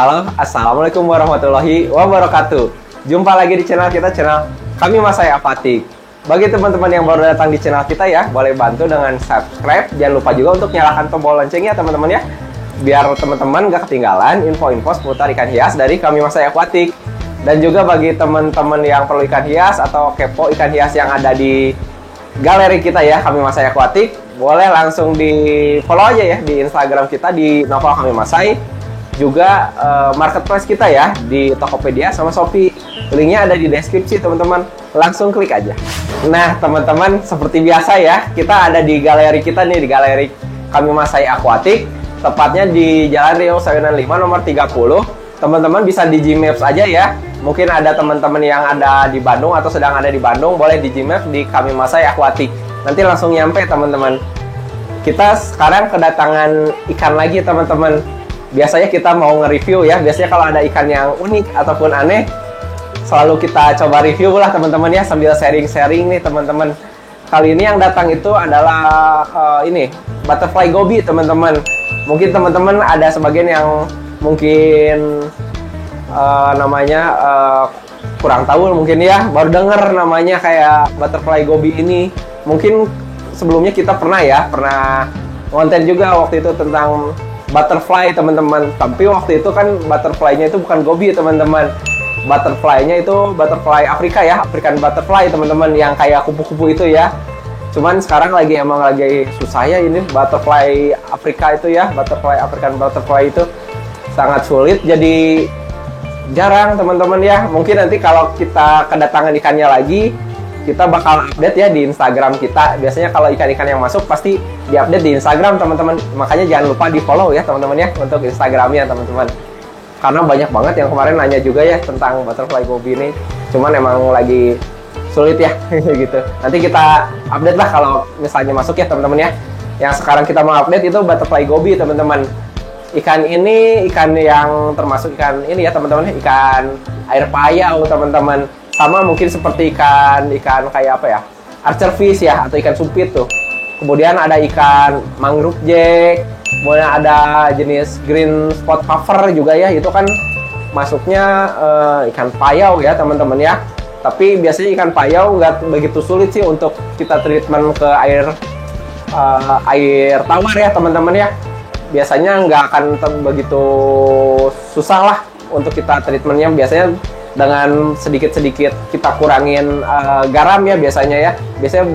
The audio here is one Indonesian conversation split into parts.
Halo, assalamualaikum warahmatullahi wabarakatuh. Jumpa lagi di channel kita, channel Kami Masai Apatik. Bagi teman-teman yang baru datang di channel kita ya, boleh bantu dengan subscribe. Jangan lupa juga untuk nyalakan tombol loncengnya teman-teman ya, biar teman-teman gak ketinggalan info-info seputar ikan hias dari Kami Masai Aquatic. Dan juga bagi teman-teman yang perlu ikan hias atau kepo ikan hias yang ada di galeri kita ya, Kami Masai Aquatic, boleh langsung di follow aja ya di Instagram kita di Novel Kami Masai. Juga marketplace kita ya di Tokopedia sama Shopee. Linknya ada di deskripsi teman-teman, langsung klik aja. Nah teman-teman, seperti biasa ya, kita ada di galeri kita nih, di galeri Kami Masai Aquatic, tepatnya di Jalan Riau Sayonan 5 nomor 30. Teman-teman bisa di Gmaps aja ya. Mungkin ada teman-teman yang ada di Bandung atau sedang ada di Bandung, boleh di Gmaps di Kami Masai Aquatic. Nanti langsung nyampe teman-teman. Kita sekarang kedatangan ikan lagi teman-teman. Biasanya kita mau nge-review ya, biasanya kalau ada ikan yang unik ataupun aneh, selalu kita coba review lah teman-teman ya, sambil sharing-sharing nih teman-teman. Kali ini yang datang itu adalah ini, butterfly goby teman-teman. Mungkin teman-teman ada sebagian yang mungkin namanya kurang tahu mungkin ya, baru denger namanya kayak butterfly goby ini. Mungkin sebelumnya kita pernah konten juga waktu itu tentang butterfly teman-teman, tapi waktu itu kan butterfly-nya itu bukan goby teman-teman. Butterfly-nya itu butterfly Afrika ya, African butterfly teman-teman, yang kayak kupu-kupu itu ya. Cuman sekarang emang lagi susah ya ini butterfly Afrika itu ya, butterfly African butterfly itu sangat sulit, jadi jarang teman-teman ya. Mungkin nanti kalau kita kedatangan ikannya lagi, kita bakal update ya di Instagram kita. Biasanya kalau ikan-ikan yang masuk pasti diupdate di Instagram teman-teman. Makanya jangan lupa di follow ya teman-teman ya untuk Instagramnya teman-teman. Karena banyak banget yang kemarin nanya juga ya tentang butterfly goby ini. Cuman emang lagi sulit ya gitu. Nanti kita update lah kalau misalnya masuk ya teman-teman ya. Yang sekarang kita mau update itu butterfly goby teman-teman. Ikan ini ikan yang termasuk ikan ini ya teman-teman, ikan air payau teman-teman. Sama mungkin seperti ikan kayak apa ya, archer fish ya, atau ikan sumpit tuh. Kemudian ada ikan mangrove jack, kemudian ada jenis green spot puffer juga ya, itu kan masuknya ikan payau ya teman-teman ya. Tapi biasanya ikan payau nggak begitu sulit sih untuk kita treatment ke air tawar ya teman-teman ya. Biasanya nggak akan begitu susah lah untuk kita treatmentnya. Biasanya dengan sedikit-sedikit kita kurangin garam ya biasanya ya. Biasanya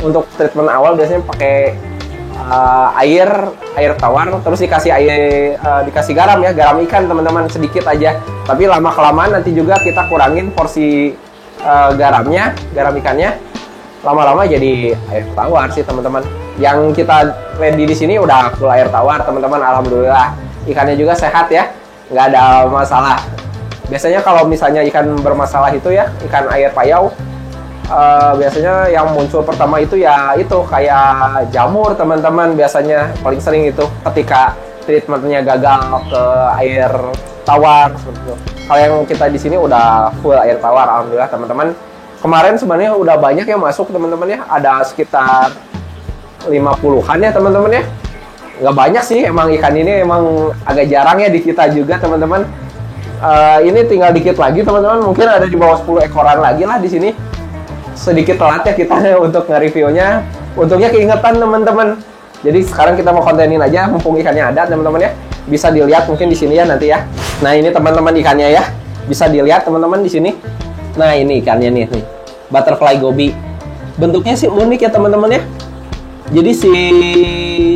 untuk treatment awal biasanya pakai air tawar, terus dikasih garam ya, garam ikan teman-teman sedikit aja. Tapi lama-kelamaan nanti juga kita kurangin porsi garam ikannya. Lama-lama jadi air tawar sih teman-teman. Yang kita ready di sini udah full air tawar teman-teman, alhamdulillah. Ikannya juga sehat ya, nggak ada masalah. Biasanya kalau misalnya ikan bermasalah itu ya, ikan air payau, biasanya yang muncul pertama itu ya itu kayak jamur teman-teman. Biasanya paling sering itu ketika treatmentnya gagal ke air tawar seperti itu. Kalau yang kita di sini udah full air tawar, alhamdulillah teman-teman. Kemarin sebenarnya udah banyak yang masuk teman-teman ya, ada sekitar 50-an ya teman-teman ya. Nggak banyak sih, emang ikan ini emang agak jarang ya di kita juga teman-teman. Ini tinggal dikit lagi teman-teman, mungkin ada di bawah 10 ekoran lagi lah di sini. Sedikit telat ya kita untuk nge-reviewnya. Untungnya keingetan teman-teman. Jadi sekarang kita mau kontenin aja mumpung ikannya ada teman-teman ya. Bisa dilihat mungkin di sini ya nanti ya. Nah ini teman-teman ikannya ya. Bisa dilihat teman-teman di sini. Nah ini ikannya nih. Butterfly goby. Bentuknya sih unik ya teman-teman ya. Jadi si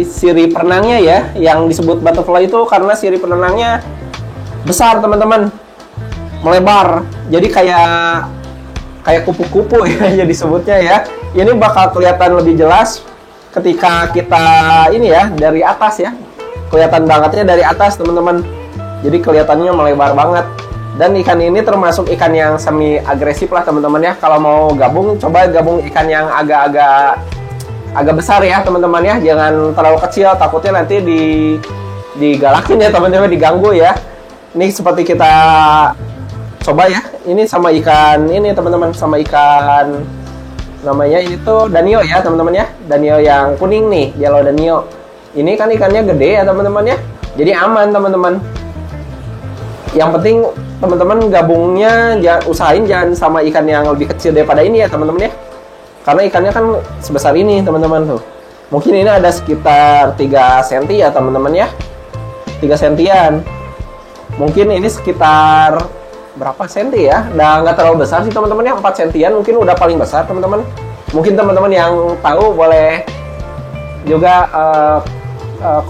sirip renangnya ya, yang disebut butterfly itu karena sirip renangnya besar teman-teman, melebar, jadi kayak kupu-kupu ya jadi sebutnya ya. Ini bakal kelihatan lebih jelas ketika kita ini ya dari atas ya, kelihatan bangetnya dari atas teman-teman. Jadi kelihatannya melebar banget. Dan ikan ini termasuk ikan yang semi agresif lah teman-teman ya. Kalau mau gabung, coba gabung ikan yang agak besar ya teman-teman ya. Jangan terlalu kecil, takutnya nanti digalakin ya teman-teman, diganggu ya. Ini seperti kita coba ya. Ini sama ikan ini teman-teman, sama ikan namanya ini tuh danio ya teman-teman ya. Danio yang kuning nih, yellow danio. Ini kan ikannya gede ya teman-teman ya. Jadi aman teman-teman. Yang penting teman-teman gabungnya usahain jangan sama ikan yang lebih kecil daripada ini ya teman-teman ya. Karena ikannya kan sebesar ini teman-teman tuh. Mungkin ini ada sekitar 3 cm ya teman-teman ya. 3 sentian. Mungkin ini sekitar berapa senti ya? Udah nggak terlalu besar sih teman-teman ya. 4 sentian mungkin udah paling besar teman-teman. Mungkin teman-teman yang tahu boleh juga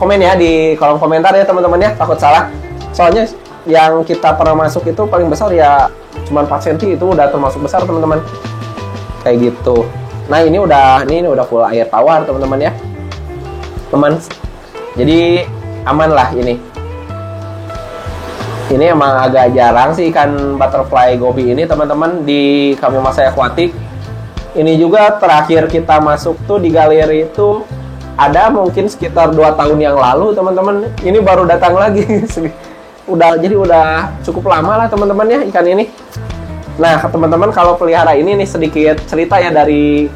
komen ya di kolom komentar ya teman-teman ya. Takut salah. Soalnya yang kita pernah masuk itu paling besar ya cuma 4 cm, itu udah termasuk besar teman-teman. Kayak gitu. Nah, ini udah full air tawar teman-teman ya. Teman. Jadi aman lah ini. Ini emang agak jarang sih ikan butterfly goby ini teman-teman di Kamimasaya Aquatic. Ini juga terakhir kita masuk tuh di galeri itu ada mungkin sekitar 2 tahun yang lalu teman-teman. Ini baru datang lagi. Jadi udah cukup lama lah teman-teman ya ikan ini. Nah teman-teman, kalau pelihara ini nih sedikit cerita ya dari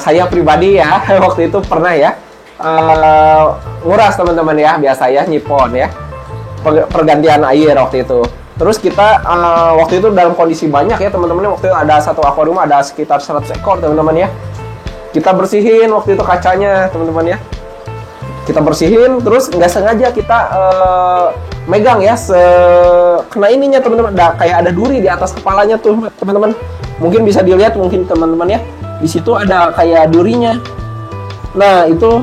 saya pribadi ya. Waktu itu pernah ya nguras teman-teman ya, biasa ya nyipon ya, pergantian air waktu itu. Terus kita waktu itu dalam kondisi banyak ya teman-teman. Waktu itu ada satu akuarium ada sekitar 100 ekor teman-teman ya. Kita bersihin waktu itu kacanya teman-teman ya. Kita bersihin, terus nggak sengaja kita megang ya, kena ininya teman-teman, kayak ada duri di atas kepalanya tuh teman-teman. Mungkin bisa dilihat mungkin teman-teman ya, di situ ada kayak durinya. Nah itu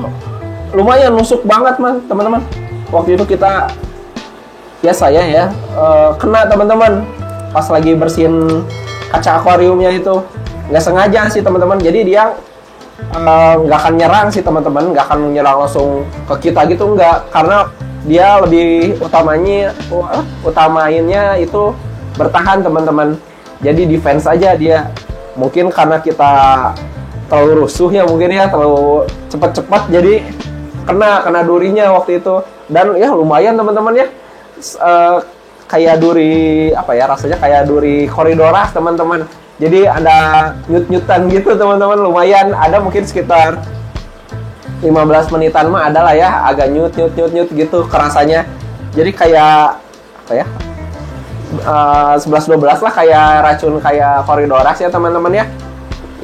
lumayan nusuk banget teman-teman. Waktu itu kita ya saya ya kena teman-teman pas lagi bersihin kaca akuariumnya itu. Nggak sengaja sih teman-teman, jadi dia nggak akan nyerang sih teman-teman, nggak akan nyerang langsung ke kita gitu, nggak, karena dia lebih utamainnya itu bertahan teman-teman. Jadi defense aja dia. Mungkin karena kita terlalu rusuh ya, mungkin ya terlalu cepat-cepat, jadi kena durinya waktu itu. Dan ya lumayan teman-teman ya, kayak duri apa ya, rasanya kayak duri Corydoras teman-teman. Jadi ada nyut-nyutan gitu teman-teman, lumayan ada mungkin sekitar 15 menitan mah ada lah ya, agak nyut gitu kerasanya. Jadi kayak apa ya, 11-12 lah, kayak racun kayak Corydoras ya teman-teman ya.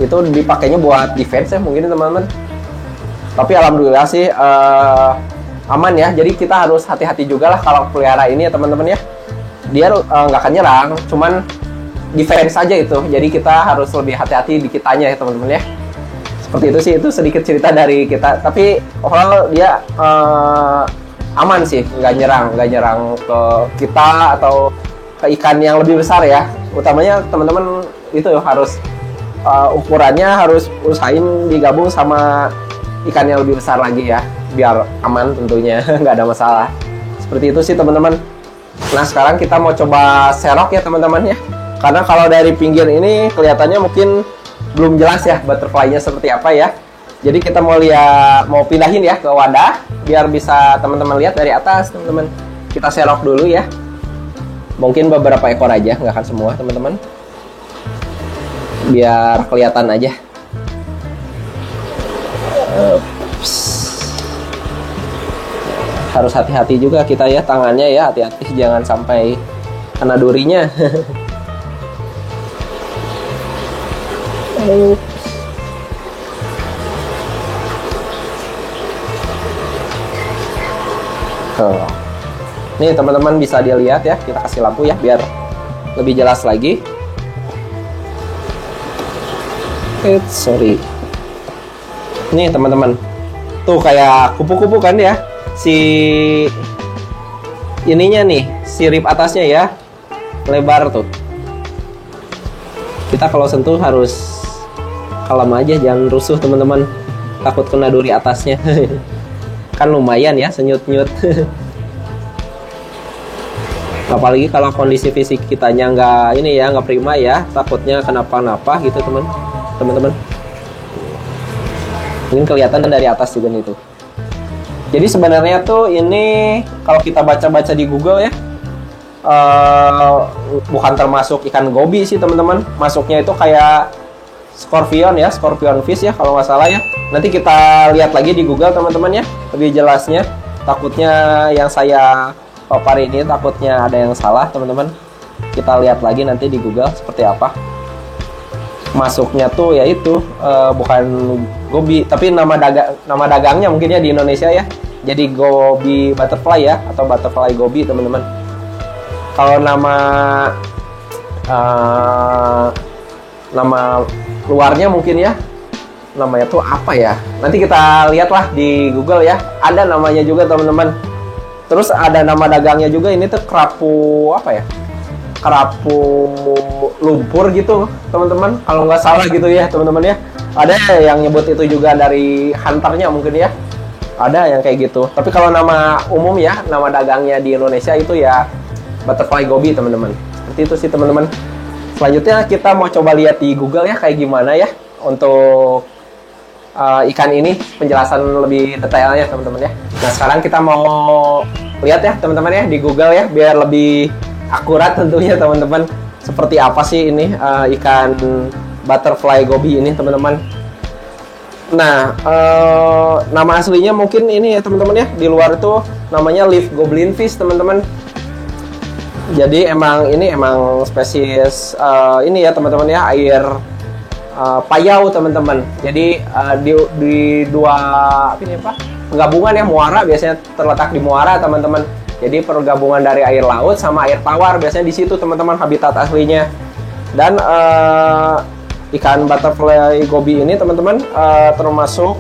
Itu dipakainya buat defense ya mungkin teman-teman. Tapi alhamdulillah sih aman ya. Jadi kita harus hati-hati juga lah kalau pelihara ini ya teman-teman ya. Dia nggak akan nyerang, cuman defense aja itu. Jadi kita harus lebih hati-hati di kitanya ya teman-teman ya. Seperti itu sih, itu sedikit cerita dari kita. Tapi overall dia aman sih, nggak nyerang ke kita atau ke ikan yang lebih besar ya. Utamanya teman-teman itu harus ukurannya harus usahain digabung sama ikan yang lebih besar lagi ya, biar aman tentunya. Nggak ada masalah. Seperti itu sih teman-teman. Nah sekarang kita mau coba serok ya teman-teman ya. Karena kalau dari pinggir ini kelihatannya mungkin belum jelas ya butterfly-nya seperti apa ya. Jadi kita mau pindahin ya ke wadah biar bisa teman-teman lihat dari atas teman-teman. Kita serok dulu ya. Mungkin beberapa ekor aja, nggak akan semua teman-teman. Biar kelihatan aja. Harus hati-hati juga kita ya, tangannya ya, hati-hati jangan sampai kena durinya. Nih teman-teman bisa dilihat ya, kita kasih lampu ya biar lebih jelas lagi. Sorry. Nih teman-teman, tuh kayak kupu-kupu kan ya, si ininya nih, sirip atasnya ya, lebar tuh. Kita kalau sentuh harus kalem aja, jangan rusuh teman-teman, takut kena duri atasnya. Kan lumayan ya, senyut-nyut. Apalagi kalau kondisi fisik kitanya nggak ini ya, nggak prima ya, takutnya kenapa-napa gitu teman-teman. Mungkin kelihatan dari atas juga nih tuh. Jadi sebenarnya tuh ini kalau kita baca-baca di Google ya, bukan termasuk ikan gobi sih teman-teman. Masuknya itu kayak scorpion ya, scorpion fish ya kalau nggak salah ya. Nanti kita lihat lagi di Google teman-teman ya, lebih jelasnya. Takutnya yang saya paparin ini takutnya ada yang salah teman-teman. Kita lihat lagi nanti di Google seperti apa. Masuknya tuh yaitu bukan gobi, tapi nama dagangnya mungkin ya di Indonesia ya. Jadi gobi butterfly ya, atau butterfly gobi teman-teman. Kalau nama luarnya mungkin ya, namanya tuh apa ya, nanti kita lihatlah di Google ya, ada namanya juga teman-teman. Terus ada nama dagangnya juga, ini tuh kerapu apa ya, kerapu lumpur gitu teman-teman, kalau nggak salah gitu ya teman-teman ya. Ada yang nyebut itu juga dari hunternya mungkin ya, ada yang kayak gitu. Tapi kalau nama umum ya, nama dagangnya di Indonesia itu ya butterfly gobi teman-teman. Seperti itu sih teman-teman. Selanjutnya kita mau coba lihat di Google ya kayak gimana ya untuk ikan ini, penjelasan lebih detailnya teman-teman ya. Nah sekarang kita mau lihat ya teman-teman ya di Google ya, biar lebih akurat tentunya teman-teman, seperti apa sih ini ikan butterfly gobi ini teman-teman. Nah nama aslinya mungkin ini ya teman-teman ya, di luar itu namanya leaf goblin fish teman-teman. Jadi emang spesies ini ya teman-teman ya, air payau teman-teman. Jadi di dua penggabungan ya, muara biasanya terletak di muara teman-teman. Jadi pergabungan dari air laut sama air tawar biasanya di situ teman-teman habitat aslinya. Dan ikan butterfly gobi ini teman-teman termasuk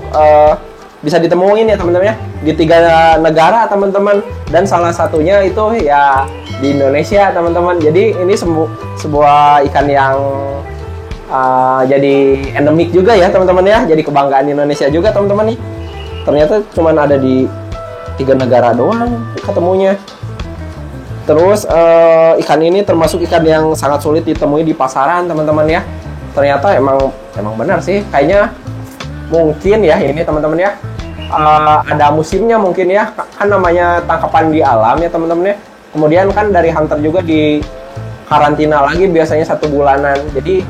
bisa ditemuin ya teman-teman ya di 3 negara teman-teman, dan salah satunya itu ya di Indonesia teman-teman. Jadi ini sebuah ikan yang jadi endemik juga ya teman-teman ya, jadi kebanggaan Indonesia juga teman-teman nih. Ternyata cuma ada di 3 negara doang ketemunya. Terus ikan ini termasuk ikan yang sangat sulit ditemui di pasaran teman-teman ya. Ternyata emang benar sih, kayaknya mungkin ya ini teman-teman ya, ada musimnya mungkin ya, kan namanya tangkapan di alam ya teman-teman ya. Kemudian kan dari hunter juga di karantina lagi biasanya 1 bulanan. Jadi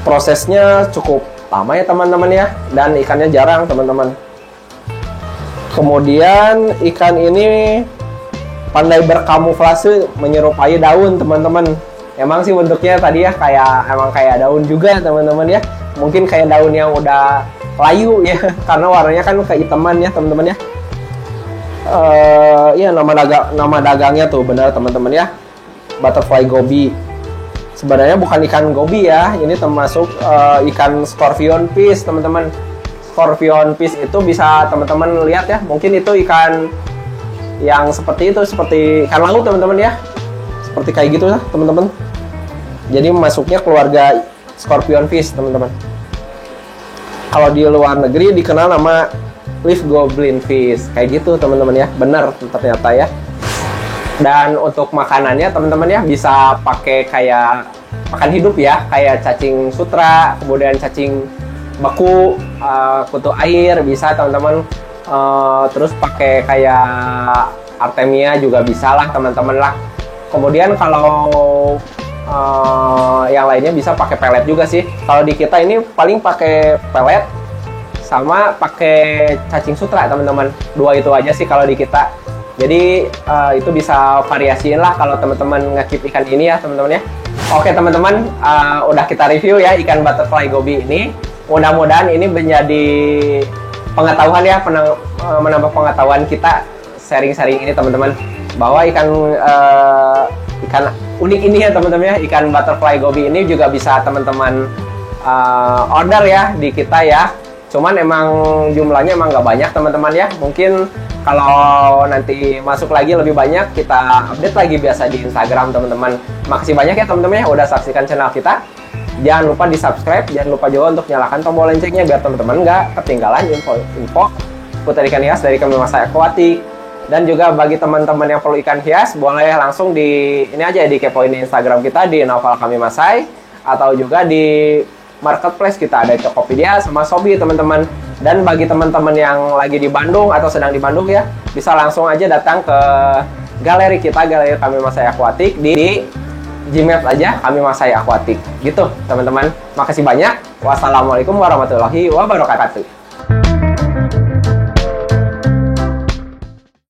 prosesnya cukup lama ya teman-teman ya, dan ikannya jarang teman-teman. Kemudian ikan ini pandai berkamuflase menyerupai daun teman-teman. Emang sih bentuknya tadi ya kayak daun juga teman-teman ya. Mungkin kayak daun yang udah layu ya, karena warnanya kan kehitaman ya teman-teman ya. Ya nama dagangnya tuh benar teman-teman ya, butterfly gobi. Sebenarnya bukan ikan gobi ya, ini termasuk ikan scorpion fish teman-teman. Scorpion fish itu bisa teman-teman lihat ya, mungkin itu ikan yang seperti ikan laut teman-teman ya, seperti kayak gitu lah teman-teman. Jadi masuknya keluarga scorpion fish teman-teman. Kalau di luar negeri dikenal nama leaf goblin fish kayak gitu teman-teman ya, benar ternyata ya. Dan untuk makanannya teman-teman ya, bisa pakai kayak makan hidup ya, kayak cacing sutra, kemudian cacing beku, kutu air bisa teman-teman. Terus pakai kayak artemia juga bisa lah teman-teman lah. Kemudian kalau yang lainnya bisa pakai pelet juga sih. Kalau di kita ini paling pakai pelet sama pakai cacing sutra teman-teman. 2 itu aja sih kalau di kita. Jadi itu bisa variasiin lah kalau teman-teman nge-keep ikan ini ya teman-teman ya. Oke teman-teman, udah kita review ya ikan butterfly gobi ini. Mudah-mudahan ini menjadi pengetahuan ya, menambah pengetahuan kita sharing-sharing ini teman-teman, bahwa ikan unik ini ya teman-teman ya, ikan butterfly gobi ini juga bisa teman-teman order ya di kita ya. Cuman emang jumlahnya emang nggak banyak teman-teman ya. Mungkin kalau nanti masuk lagi lebih banyak, kita update lagi biasa di Instagram teman-teman. Makasih banyak ya teman-teman ya udah saksikan channel kita. Jangan lupa di subscribe, jangan lupa juga untuk nyalakan tombol loncengnya biar teman-teman nggak ketinggalan info-info seputar ikan hias dari kami Mas Aquatic. Dan juga bagi teman-teman yang perlu ikan hias, boleh langsung di ini aja dikepoin di Instagram kita di Novel Kami Masai, atau juga di marketplace kita ada Tokopedia sama Shopee teman-teman. Dan bagi teman-teman yang lagi di Bandung atau sedang di Bandung ya, bisa langsung aja datang ke galeri kita, galeri Kami Masai Aquatic di Gmaps aja Kami Masai Aquatic gitu teman-teman. Makasih banyak. Wassalamualaikum warahmatullahi wabarakatuh.